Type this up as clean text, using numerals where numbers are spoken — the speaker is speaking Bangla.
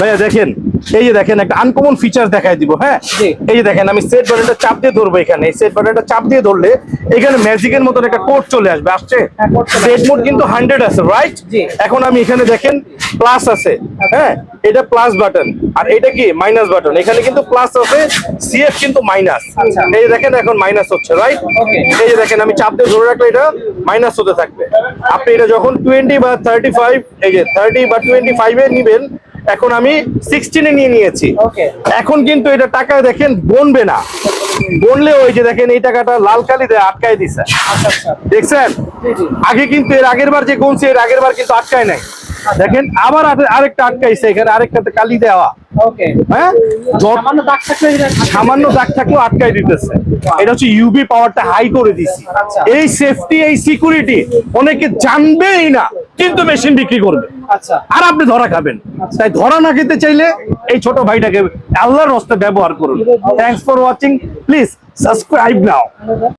ভাইয়া দেখেন, এই যে দেখেন একটা আনকমন ফিচার দেখাই দিব। হ্যাঁ, এই যে দেখেন আমি সেট বাটনটা চাপ দিয়ে ধরবো, এখানে এই সেট বাটনটা চাপ দিয়ে ধরলে এখানে ম্যাজিকের মতন একটা কোড চলে আসবে। আসছে সেট মোড কিন্তু 100 আছে, রাইট? এখন আমি এখানে দেখেন প্লাস আছে, হ্যাঁ এটা প্লাস বাটন, আর এটা কি মাইনাস বাটন। এখানে কিন্তু প্লাস আছে, সিএফ কিন্তু মাইনাস। এই যে দেখেন এখন মাইনাস হচ্ছে, রাইট? এই যে দেখেন আমি চাপ দিয়ে ধরে রাখলে এটা মাইনাস হতে থাকবে। আপনি এটা যখন 20 বা 35, এই যে 30 বা 25 এ নিবেন, এখন আমি 16 এ নিয়ে নিয়েছি। এখন কিন্তু এটা টাকায় দেখেন বনবে না, বনলে ওই যে দেখেন এই টাকাটা লাল কালি দিয়ে আটকায় দিছে, দেখছেন? আগে কিন্তু এর আগের বার যে গুনছে, এর আগের বার কিন্তু আটকায় নাই। দেখেন আবার আরেকটা আটকাইছে, এখানে আরেকটাতে কালি দেওয়া। হ্যাঁ, সামান্য দাগ থাকলেও আটকাই দিতেছে। এটা হচ্ছে ইউভি পাওয়ারটা হাই করে দিছি। এই সেফটি, এই সিকিউরিটি অনেকে জানবেই না, কিন্তু মেশিন বিক্রি করবে আর আপনি ধরা খাবেন। তাই ধরা না খেতে চাইলে এই ছোট ভাইটাকে আল্লাহর রাস্তায় ব্যবহার করুন। Thanks for watching, please subscribe now.